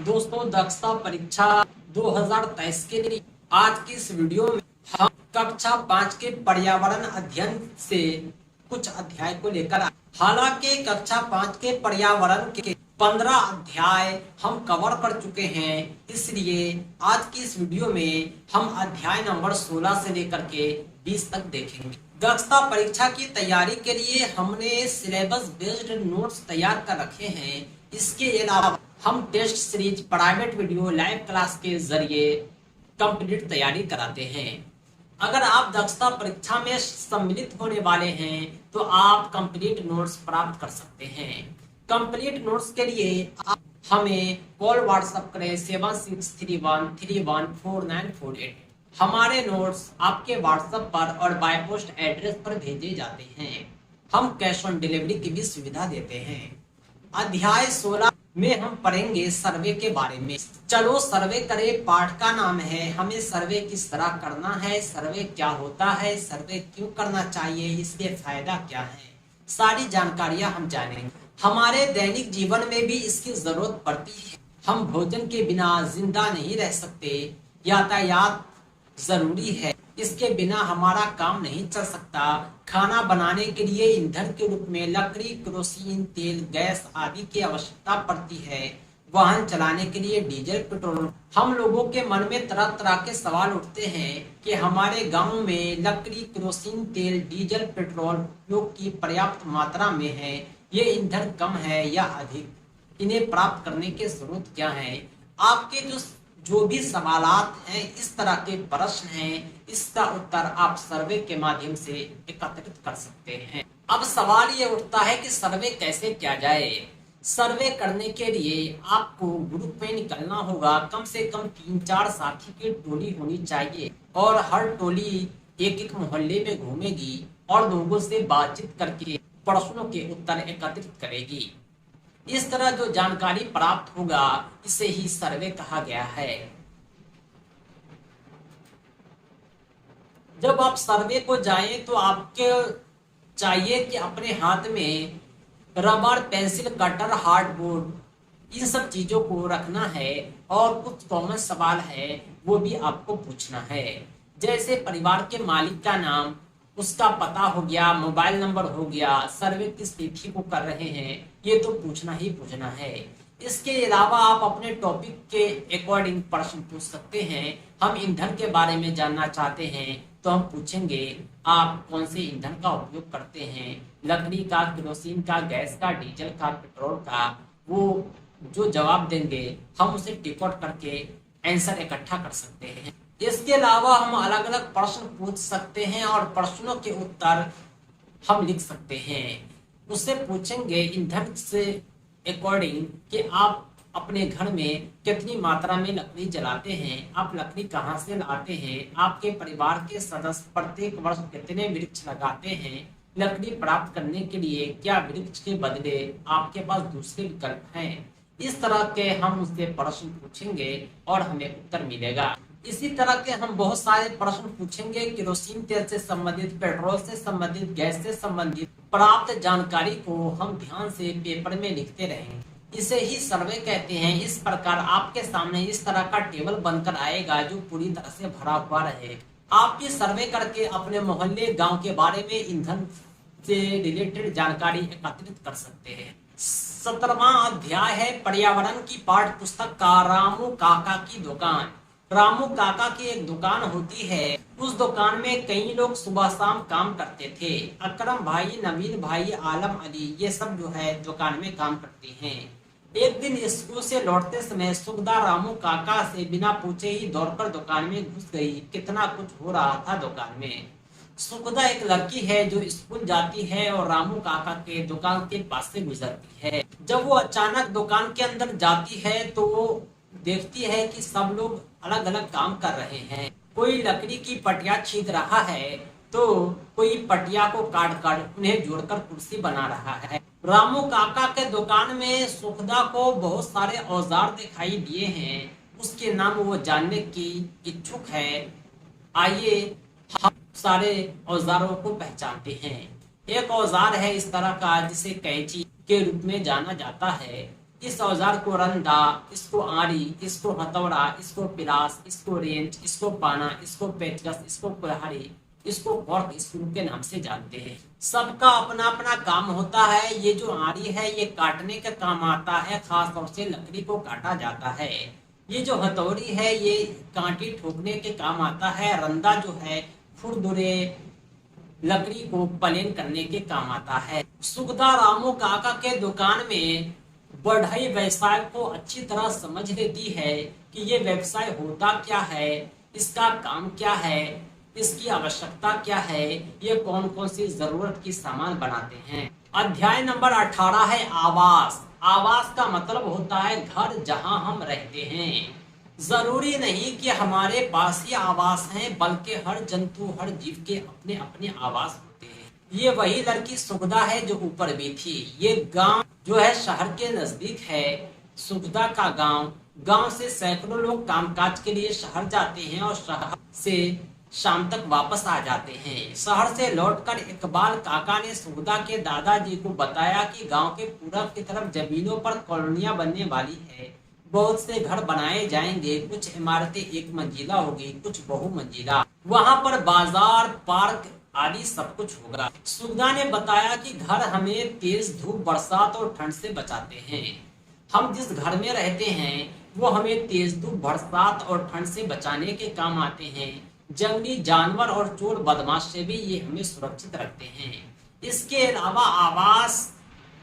दोस्तों, दक्षता परीक्षा 2023 के लिए आज की इस वीडियो में हम कक्षा 5 के पर्यावरण अध्ययन से कुछ अध्याय को लेकर आए। हालांकि कक्षा 5 के पर्यावरण के 15 अध्याय हम कवर कर चुके हैं, इसलिए आज की इस वीडियो में हम अध्याय नंबर 16 से लेकर के 20 तक देखेंगे। दक्षता परीक्षा की तैयारी के लिए हमने सिलेबस बेस्ड नोट्स तैयार कर रखे हैं। इसके अलावा हम test series, private video, live class के जरिए कंप्लीट तैयारी कराते हैं। अगर आप दक्षता परीक्षा में सम्मिलित होने वाले हैं तो आप कंप्लीट नोट्स प्राप्त कर सकते हैं। कंप्लीट नोट्स के लिए आप हमें कॉल व्हाट्सएप करें 7631314948। हमारे नोट्स आपके व्हाट्सएप पर और बाय पोस्ट एड्रेस पर भेजे जाते हैं। हम कैश ऑन डिलीवरी की भी सुविधा देते हैं। अध्याय 16 में हम पढ़ेंगे सर्वे के बारे में। चलो सर्वे करें पाठ का नाम है। हमें सर्वे किस तरह करना है, सर्वे क्या होता है, सर्वे क्यों करना चाहिए, इसके फायदा क्या है, सारी जानकारियां हम जानेंगे। हमारे दैनिक जीवन में भी इसकी जरूरत पड़ती है। हम भोजन के बिना जिंदा नहीं रह सकते। यातायात जरूरी है, इसके बिना हमारा काम नहीं चल सकता। खाना बनाने के लिए ईंधन के रूप में लकड़ी, केरोसिन, तेल, गैस आदि की आवश्यकता पड़ती है। वाहन चलाने के लिए डीजल, पेट्रोल। हम लोगों के मन में तरह तरह के सवाल उठते हैं कि हमारे गांव में लकड़ी, केरोसिन, तेल, डीजल, पेट्रोल उपयोग की पर्याप्त मात्रा में है। ये ईंधन कम है या अधिक, इन्हें प्राप्त करने के स्रोत क्या हैं। आपके जो भी सवालात हैं, इस तरह के प्रश्न हैं, इसका उत्तर आप सर्वे के माध्यम से एकत्रित कर सकते हैं। अब सवाल ये उठता है कि सर्वे कैसे किया जाए। सर्वे करने के लिए आपको ग्रुप में निकलना होगा। कम से कम 3-4 साथी की टोली होनी चाहिए और हर टोली एक एक मोहल्ले में घूमेगी और लोगों से बातचीत करके प्रश्नों के उत्तर एकत्रित करेगी। इस तरह जो जानकारी प्राप्त होगा, इसे ही सर्वे कहा गया है। जब आप सर्वे को जाएं तो आपके चाहिए कि अपने हाथ में रबर, पेंसिल, कटर, हार्डबोर्ड, इन सब चीजों को रखना है और कुछ कॉमन सवाल है वो भी आपको पूछना है। जैसे परिवार के मालिक का नाम, उसका पता हो गया, मोबाइल नंबर हो गया, सर्वे किस तिथि को कर रहे हैं, ये तो पूछना ही पूछना है। इसके अलावा आप अपने टॉपिक के अकॉर्डिंग प्रश्न पूछ सकते हैं। हम ईंधन के बारे में जानना चाहते हैं तो हम पूछेंगे आप कौन से ईंधन का उपयोग करते हैं, लकड़ी का, केरोसिन का, गैस का, डीजल का, पेट्रोल का। वो जो जवाब देंगे हम उसे टिकट करके आंसर इकट्ठा कर सकते हैं। इसके अलावा हम अलग अलग प्रश्न पूछ सकते हैं और प्रश्नों के उत्तर हम लिख सकते हैं। उससे पूछेंगे ईंधन से अकॉर्डिंग कि आप अपने घर में कितनी मात्रा में लकड़ी जलाते हैं, आप लकड़ी कहाँ से लाते हैं, आपके परिवार के सदस्य प्रत्येक वर्ष कितने वृक्ष लगाते हैं, लकड़ी प्राप्त करने के लिए क्या वृक्ष के बदले आपके पास दूसरे विकल्प हैं। इस तरह के हम उससे प्रश्न पूछेंगे और हमें उत्तर मिलेगा। इसी तरह के हम बहुत सारे प्रश्न पूछेंगे केरोसिन तेल से संबंधित, पेट्रोल से संबंधित, गैस से संबंधित। प्राप्त जानकारी को हम ध्यान से पेपर में लिखते रहेंगे, इसे ही सर्वे कहते हैं। इस प्रकार आपके सामने इस तरह का टेबल बनकर आएगा जो पूरी तरह से भरा हुआ रहे। आप भी सर्वे करके अपने मोहल्ले, गांव के बारे में ईंधन से रिलेटेड जानकारी एकत्रित कर सकते हैं। 17वां अध्याय है पर्यावरण की पाठ्य पुस्तक का रामू काका की दुकान। रामू काका की एक दुकान होती है। उस दुकान में कई लोग सुबह शाम काम करते थे। अकरम भाई, नवीन भाई, आलम अली, ये सब जो है दुकान में काम करते हैं। एक दिन स्कूल से लौटते समय सुखदा रामू काका से बिना पूछे ही दौड़कर दुकान में घुस गई। कितना कुछ हो रहा था दुकान में। सुखदा एक लड़की है जो स्कूल जाती है और रामू काका के दुकान के पास से गुजरती है। जब वो अचानक दुकान के अंदर जाती है तो वो देखती है कि सब लोग अलग अलग काम कर रहे हैं। कोई लकड़ी की पटिया छीद रहा है तो कोई पटिया को काट कर उन्हें जोड़कर कुर्सी बना रहा है। रामू काका के दुकान में सुखदा को बहुत सारे औजार दिखाई दिए हैं। उसके नाम वो जानने की इच्छुक है। आइए हम सारे औजारों को पहचानते हैं। एक औजार है इस तरह का जिसे कैंची के रूप में जाना जाता है। इस औजार को रंदा, इसको आरी, इसको हथौड़ा, इसको पिलास, इसको रेंच, इसको पाना, इसको पेचकस, इसको कुल्हाड़ी, इसको कॉर्क स्क्रू के नाम से जानते हैं। सबका अपना अपना काम होता है। ये जो आरी है ये काटने का काम आता है, खास तौर से लकड़ी को काटा जाता है। ये जो हथौड़ी है ये कांटी ठोकने के काम आता है। रंदा जो है खुरदुरे लकड़ी को प्लेन करने के काम आता है। सुखदा रामू काका के दुकान में बढ़ई व्यवसाय को अच्छी तरह समझ लेती है कि ये व्यवसाय होता क्या है, इसका काम क्या है, इसकी आवश्यकता क्या है, ये कौन कौन सी जरूरत की सामान बनाते हैं। अध्याय नंबर 18 है आवास। आवास का मतलब होता है घर जहां हम रहते हैं। जरूरी नहीं कि हमारे पास ही आवास है, बल्कि हर जंतु हर जीव के अपने अपने आवास होते हैं। ये वही लड़की सुखदा है जो ऊपर भी थी। ये गांव जो है शहर के नजदीक है। सुखदा का गांव से सैकड़ों लोग कामकाज के लिए शहर जाते हैं और शहर से शाम तक वापस आ जाते हैं। शहर से लौटकर इकबाल काका ने सुखदा के दादाजी को बताया कि गांव के पूरब की तरफ जमीनों पर कॉलोनियां बनने वाली है। बहुत से घर बनाए जाएंगे, कुछ इमारतें एक मंजिला होगी, कुछ बहुमंजिला। वहां पर बाजार, पार्क आदि सब कुछ होगा। सुखदा ने बताया कि घर हमें तेज धूप, बरसात और ठंड से बचाते हैं। हम जिस घर में रहते हैं वो हमें तेज धूप, बरसात और ठंड से बचाने के काम आते हैं। जंगली जानवर और चोर बदमाश से भी ये हमें सुरक्षित रखते हैं। इसके अलावा आवास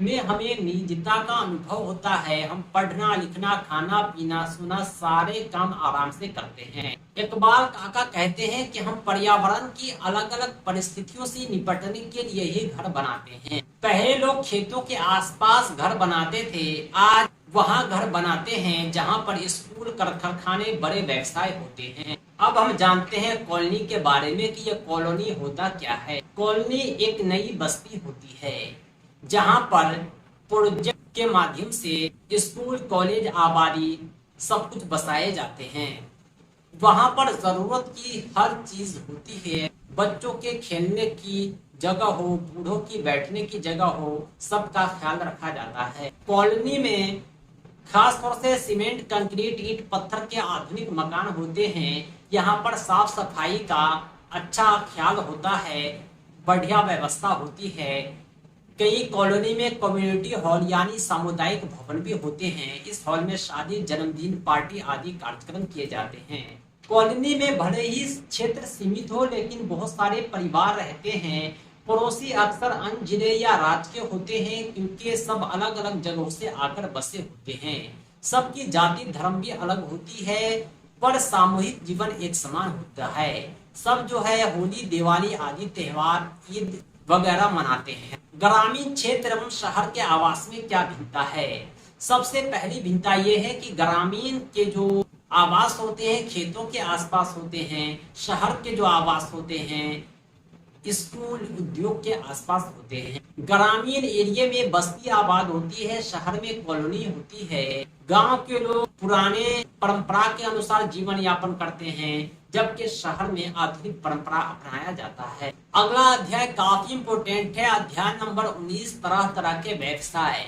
में हमें निजता का अनुभव होता है। हम पढ़ना, लिखना, खाना, पीना, सोना सारे काम आराम से करते हैं। इकबाल काका कहते हैं कि हम पर्यावरण की अलग अलग परिस्थितियों से निपटने के लिए ही घर बनाते हैं। पहले लोग खेतों के आसपास घर बनाते थे, आज वहां घर बनाते हैं जहां पर स्कूल, कारखाने, बड़े व्यवसाय होते हैं। अब हम जानते हैं कॉलोनी के बारे में कि यह कॉलोनी होता क्या है। कॉलोनी एक नई बस्ती होती है जहां पर प्रोजेक्ट के माध्यम से स्कूल, कॉलेज, आबादी सब कुछ बसाए जाते हैं। वहां पर जरूरत की हर चीज होती है। बच्चों के खेलने की जगह हो, बूढ़ों की बैठने की जगह हो, सबका ख्याल रखा जाता है। कॉलोनी में खास तौर से सीमेंट, कंक्रीट, ईंट, पत्थर के आधुनिक मकान होते हैं। यहाँ पर साफ सफाई का अच्छा ख्याल होता है, बढ़िया व्यवस्था होती है। कई कॉलोनी में कम्युनिटी हॉल यानी सामुदायिक भवन भी होते हैं। इस हॉल में शादी, जन्मदिन, पार्टी आदि कार्यक्रम किए जाते हैं। कॉलोनी में भले ही क्षेत्र सीमित हो, लेकिन बहुत सारे परिवार रहते हैं। पड़ोसी अक्सर अन्य जिले या राज्य के होते हैं, क्योंकि सब अलग अलग जगहों से आकर बसे होते हैं। सबकी जाति धर्म भी अलग होती है, पर सामूहिक जीवन एक समान होता है। सब जो है होली, दिवाली आदि त्योहार, ईद वगैरह मनाते हैं। ग्रामीण क्षेत्र एवं शहर के आवास में क्या भिन्नता है? सबसे पहली भिन्नता यह है कि ग्रामीण के जो आवास होते हैं खेतों के आसपास होते हैं। शहर के जो आवास होते हैं स्कूल, उद्योग के आसपास होते हैं। ग्रामीण एरिया में बस्ती आबाद होती है, शहर में कॉलोनी होती है। गांव के लोग पुराने परंपरा के अनुसार जीवन यापन करते हैं, जबकि शहर में आधुनिक परंपरा अपनाया जाता है। अगला अध्याय काफी इम्पोर्टेंट है, अध्याय नंबर 19, तरह तरह के व्यवसाय।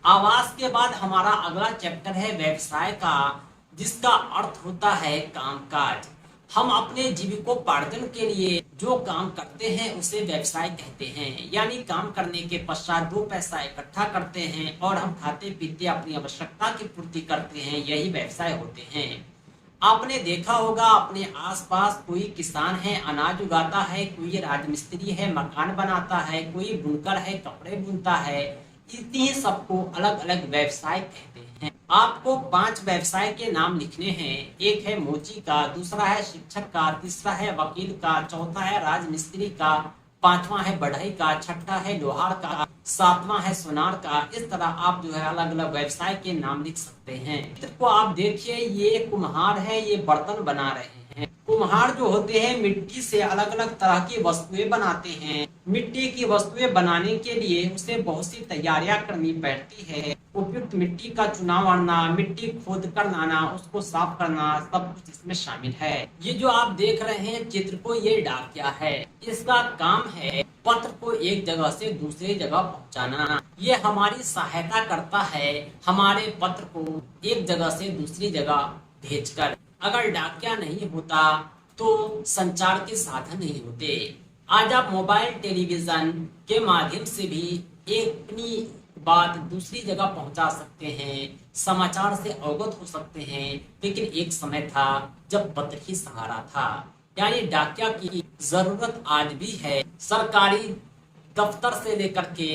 आवास के बाद हमारा अगला चैप्टर है व्यवसाय का, जिसका अर्थ होता है कामकाज। हम अपने जीविकोपार्जन के लिए जो काम करते हैं उसे व्यवसाय कहते हैं। यानी काम करने के पश्चात 2 पैसा इकट्ठा करते हैं और हम खाते पीते अपनी आवश्यकता की पूर्ति करते हैं, यही व्यवसाय होते हैं। आपने देखा होगा अपने आसपास कोई किसान है, अनाज उगाता है, कोई राजमिस्त्री है, मकान बनाता है, कोई बुनकर है, कपड़े बुनता है। इतनी सबको अलग अलग व्यवसाय कहते हैं। आपको 5 व्यवसाय के नाम लिखने हैं। एक है मोची का, दूसरा है शिक्षक का, तीसरा है वकील का, चौथा है राजमिस्त्री का, 5वां है बढ़ई का, छठा है लोहार का, 7वां है सुनार का। इस तरह आप जो है अलग अलग व्यवसाय के नाम लिख सकते हैं। तो आप देखिए ये कुम्हार है, ये बर्तन बना रहे हैं। कुम्हार जो होते हैं मिट्टी से अलग अलग तरह की वस्तुएं बनाते हैं। मिट्टी की वस्तुएं बनाने के लिए उसे बहुत सी तैयारियां करनी पड़ती है। उपयुक्त मिट्टी का चुनाव करना, मिट्टी खोद कर लाना, उसको साफ करना, सब कुछ इसमें शामिल है। ये जो आप देख रहे हैं चित्र को, ये डाकिया है। इसका काम है पत्र को एक जगह से दूसरी जगह पहुंचाना। ये हमारी सहायता करता है हमारे पत्र को एक जगह से दूसरी जगह भेजकर। अगर डाकिया नहीं होता तो संचार के साधन नहीं होते। आज आप मोबाइल टेलीविजन के माध्यम से भी एक अपनी बात दूसरी जगह पहुंचा सकते हैं, समाचार से अवगत हो सकते हैं। लेकिन एक समय था जब पत्र ही सहारा था। यानी डाकिया की जरूरत आज भी है। सरकारी दफ्तर से लेकर के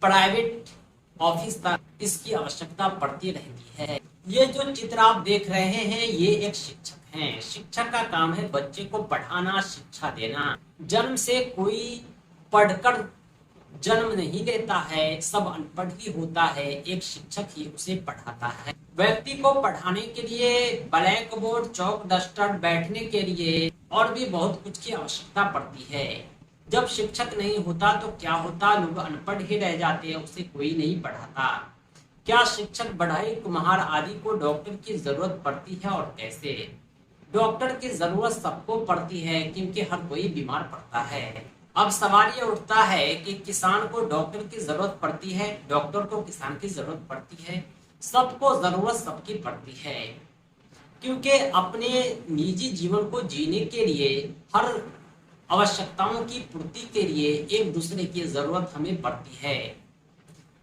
प्राइवेट ऑफिस तक इसकी आवश्यकता पड़ती रहती है। ये जो चित्र आप देख रहे हैं, ये एक शिक्षक हैं। शिक्षक का काम है बच्चे को पढ़ाना, शिक्षा देना। जन्म से कोई पढ़कर जन्म नहीं लेता है, सब अनपढ़ ही होता है। एक शिक्षक ही उसे पढ़ाता है। व्यक्ति को पढ़ाने के लिए ब्लैक बोर्ड, चौक, डस्टर, बैठने के लिए और भी बहुत कुछ की आवश्यकता पड़ती है। जब शिक्षक नहीं होता तो क्या होता, लोग अनपढ़ ही रह जाते हैं, उसे कोई नहीं पढ़ाता। क्या शिक्षक, बढ़ई, कुम्हार आदि को डॉक्टर की जरूरत पड़ती है और कैसे? डॉक्टर की जरूरत सबको पड़ती है क्योंकि हर कोई बीमार पड़ता है। अब सवाल ये उठता है कि किसान को डॉक्टर की जरूरत पड़ती है, डॉक्टर को किसान की जरूरत पड़ती है, सबको जरूरत सबकी पड़ती है। क्योंकि अपने निजी जीवन को जीने के लिए, हर आवश्यकताओं की पूर्ति के लिए एक दूसरे की जरूरत हमें पड़ती है।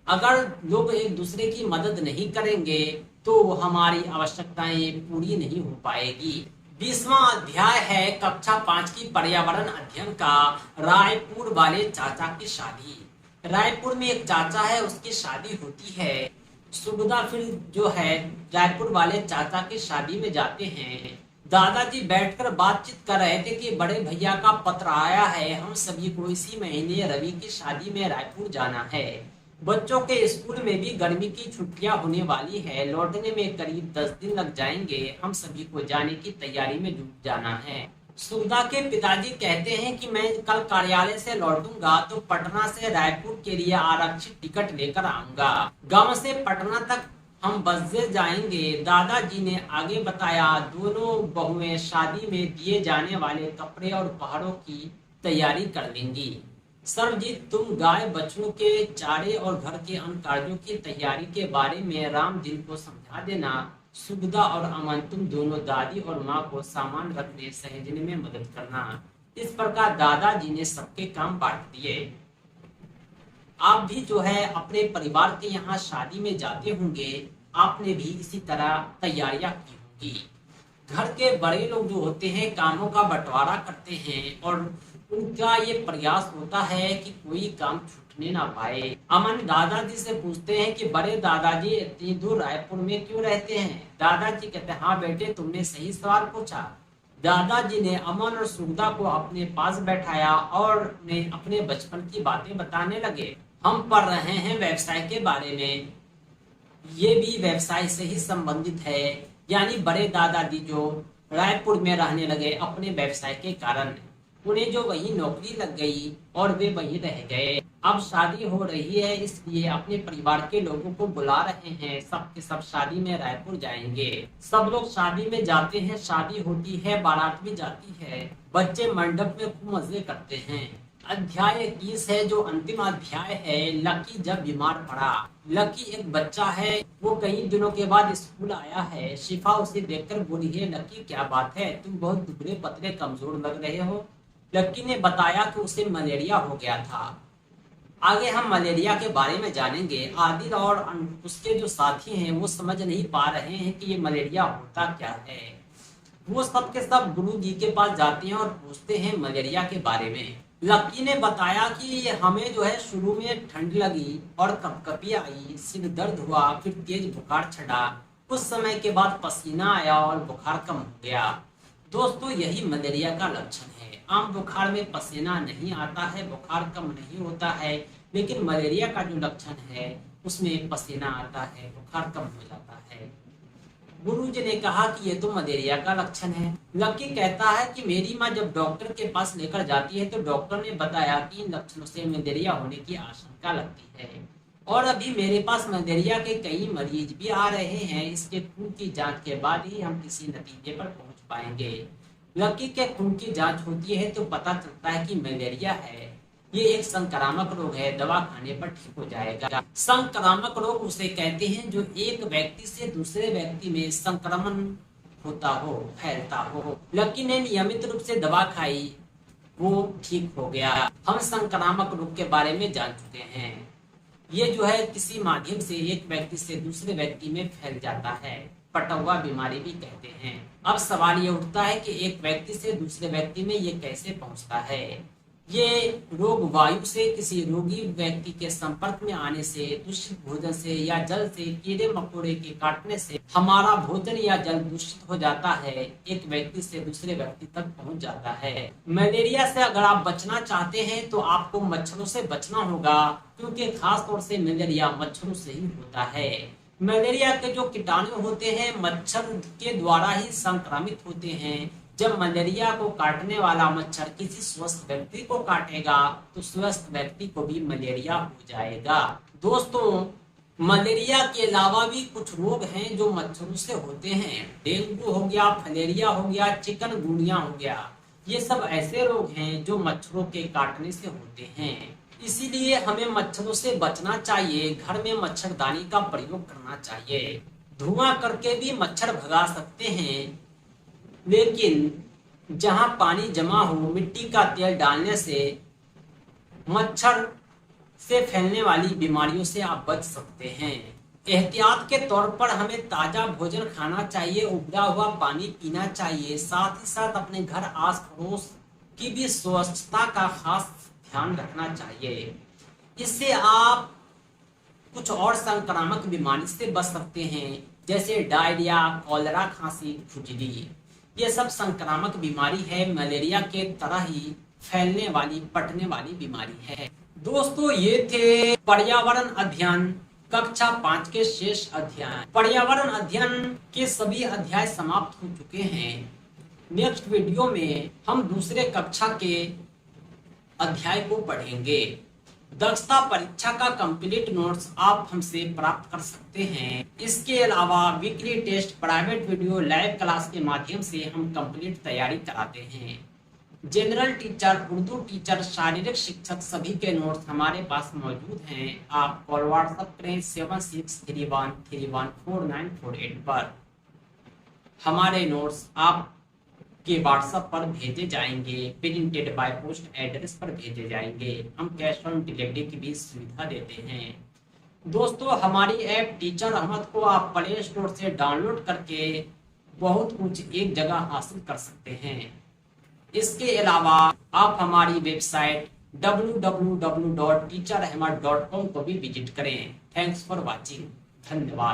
अगर लोग एक दूसरे की मदद नहीं करेंगे तो हमारी आवश्यकताएं पूरी नहीं हो पाएगी। 20वां अध्याय है कक्षा 5 की पर्यावरण अध्ययन का, रायपुर वाले चाचा की शादी। रायपुर में एक चाचा है, उसकी शादी होती है। सुगदा फिर जो है रायपुर वाले चाचा की शादी में जाते हैं। दादाजी बैठकर बातचीत कर रहे थे कि बड़े भैया का पत्र आया है, हम सभी को इसी महीने रवि की शादी में रायपुर जाना है। बच्चों के स्कूल में भी गर्मी की छुट्टियां होने वाली है, लौटने में करीब 10 दिन लग जाएंगे, हम सभी को जाने की तैयारी में जुट जाना है। सुगदा के पिताजी कहते हैं कि मैं कल कार्यालय से लौटूंगा तो पटना से रायपुर के लिए आरक्षित टिकट लेकर आऊंगा। गांव से पटना तक हम बस से जाएंगे। दादाजी ने आगे बताया, दोनों बहुएं शादी में दिए जाने वाले कपड़े और उपहारों की तैयारी कर लेंगी। सरजीत, तुम गाय बछड़ों के चारे और घर के अन्य कार्यों की तैयारी के बारे में राम दिन को समझा देना। सुगदा और अमन, तुम दोनों दादी और माँ को सामान रखने सहेजने में मदद करना। इस प्रकार दादाजी ने सबके काम बांट दिए। आप भी जो है अपने परिवार के यहाँ शादी में जाते होंगे, आपने भी इसी तरह तैयारियां की होंगी। घर के बड़े लोग जो होते हैं कामों का बंटवारा करते हैं और उनका ये प्रयास होता है कि कोई काम छूटने ना पाए। अमन दादाजी से पूछते हैं कि बड़े दादाजी इतनी दूर रायपुर में क्यों रहते हैं? दादाजी कहते हैं, हाँ बेटे, तुमने सही सवाल पूछा। दादाजी ने अमन और सुगदा को अपने पास बैठाया और उन्हें अपने बचपन की बातें बताने लगे। हम पढ़ रहे हैं व्यवसाय के बारे में, ये भी व्यवसाय से ही संबंधित है। यानी बड़े दादाजी जो रायपुर में रहने लगे अपने व्यवसाय के कारण, उन्हें जो वही नौकरी लग गई और वे वहीं रह गए। अब शादी हो रही है, इसलिए अपने परिवार के लोगों को बुला रहे हैं। सब के सब शादी में रायपुर जाएंगे। सब लोग शादी में जाते हैं, शादी होती है, बारात भी जाती है, बच्चे मंडप में खूब मजे करते हैं। अध्याय 21 है जो अंतिम अध्याय है। लकी जब बीमार पड़ा। लकी एक बच्चा है, वो कई दिनों के बाद स्कूल आया है। शिफा उसे देखकर बोली है, लकी क्या बात है, तुम बहुत दुबले पतले कमजोर लग रहे हो। लकी ने बताया कि उसे मलेरिया हो गया था। आगे हम मलेरिया के बारे में जानेंगे। आदिल और उसके जो साथी हैं वो समझ नहीं पा रहे हैं कि ये मलेरिया होता क्या है। वो सब के सब गुरु जी के पास जाते हैं और पूछते हैं मलेरिया के बारे में। लकी ने बताया कि हमें जो है शुरू में ठंड लगी और कपकपी आई, सिर दर्द हुआ, फिर तेज बुखार चढ़ा, कुछ समय के बाद पसीना आया और बुखार कम हो गया। दोस्तों, यही मलेरिया का लक्षण है। आम बुखार में पसीना नहीं आता है, बुखार कम नहीं होता है, लेकिन मलेरिया का जो लक्षण है उसमें पसीना आता है, बुखार कम हो जाता है। गुरुजी ने कहा कि ये तो मलेरिया का लक्षण है। लकी कहता है कि मेरी माँ जब डॉक्टर के पास लेकर जाती है तो डॉक्टर ने बताया कि इन लक्षणों से मलेरिया होने की आशंका लगती है। और अभी मेरे पास मलेरिया के कई मरीज भी आ रहे हैं। इसके खून की जांच के बाद ही हम किसी नतीजे पर पहुंच पाएंगे। लकी के खून की जांच होती है तो पता चलता है कि मलेरिया है। ये एक संक्रामक रोग है, दवा खाने पर ठीक हो जाएगा। संक्रामक रोग उसे कहते हैं जो एक व्यक्ति से दूसरे व्यक्ति में संक्रमण होता हो, फैलता हो। लकी ने नियमित रूप से दवा खाई, वो ठीक हो गया। हम संक्रामक रोग के बारे में जान चुके हैं। ये जो है किसी माध्यम से एक व्यक्ति से दूसरे व्यक्ति में फैल जाता है, पटौवा बीमारी भी कहते हैं। अब सवाल ये उठता है कि एक व्यक्ति से दूसरे व्यक्ति में ये कैसे पहुंचता है। ये रोग वायु से किसी रोगी व्यक्ति के संपर्क में आने से, दूषित भोजन से या जल से, कीड़े मकोड़े के काटने से हमारा भोजन या जल दूषित हो जाता है, एक व्यक्ति से दूसरे व्यक्ति तक पहुंच जाता है। मलेरिया से अगर आप बचना चाहते हैं तो आपको मच्छरों से बचना होगा, क्योंकि खास तौर से मलेरिया मच्छरों से ही होता है। मलेरिया के जो कीटाणु होते हैं मच्छर के द्वारा ही संक्रमित होते हैं। जब मलेरिया को काटने वाला मच्छर किसी स्वस्थ व्यक्ति को काटेगा तो स्वस्थ व्यक्ति को भी मलेरिया हो जाएगा। दोस्तों, मलेरिया के अलावा भी कुछ रोग हैं जो मच्छरों से होते हैं। डेंगू हो गया, फलेरिया हो गया, चिकनगुनिया हो गया। ये सब ऐसे रोग हैं जो मच्छरों के काटने से होते हैं। इसीलिए हमें मच्छरों से बचना चाहिए। घर में मच्छरदानी का प्रयोग करना चाहिए। धुआं करके भी मच्छर भगा सकते हैं, लेकिन जहां पानी जमा हो, मिट्टी का तेल डालने से मच्छर से फैलने वाली बीमारियों से आप बच सकते हैं। एहतियात के तौर पर हमें ताजा भोजन खाना चाहिए, उबला हुआ पानी पीना चाहिए। साथ ही साथ अपने घर आस पड़ोस की भी स्वच्छता का खास ध्यान रखना चाहिए। इससे आप कुछ और संक्रामक बीमारी से बच सकते हैं, जैसे डायरिया, कॉलेरा, खांसी, खुजली। ये सब संक्रामक बीमारी है, मलेरिया के तरह ही फैलने वाली, पटने वाली बीमारी है। दोस्तों, ये थे पर्यावरण अध्ययन कक्षा 5 के शेष अध्याय। पर्यावरण अध्ययन के सभी अध्याय समाप्त हो चुके हैं। नेक्स्ट वीडियो में हम दूसरे कक्षा के अध्याय को पढ़ेंगे। दक्षता परीक्षा का कंप्लीट नोट्स आप हमसे प्राप्त कर सकते हैं। इसके अलावा weekly test, private video, live class के माध्यम से हम कंप्लीट तैयारी कराते हैं। जनरल टीचर, उर्दू टीचर, शारीरिक शिक्षक सभी के नोट्स हमारे पास मौजूद हैं। आप कॉल व्हाट्सएप करें 7631314948 पर। हमारे नोट्स आप के व्हाट्सएप पर भेजे जाएंगे, प्रिंटेड बाय पोस्ट एड्रेस पर भेजे जाएंगे। हम कैश ऑन डिलीवरी की भी सुविधा देते हैं। दोस्तों, हमारी ऐप टीचर अहमद को आप प्ले स्टोर से डाउनलोड करके बहुत कुछ एक जगह हासिल कर सकते हैं। इसके अलावा आप हमारी वेबसाइट www.teacherahmad.com को भी विजिट करें। Thanks for watching. धन्यवाद।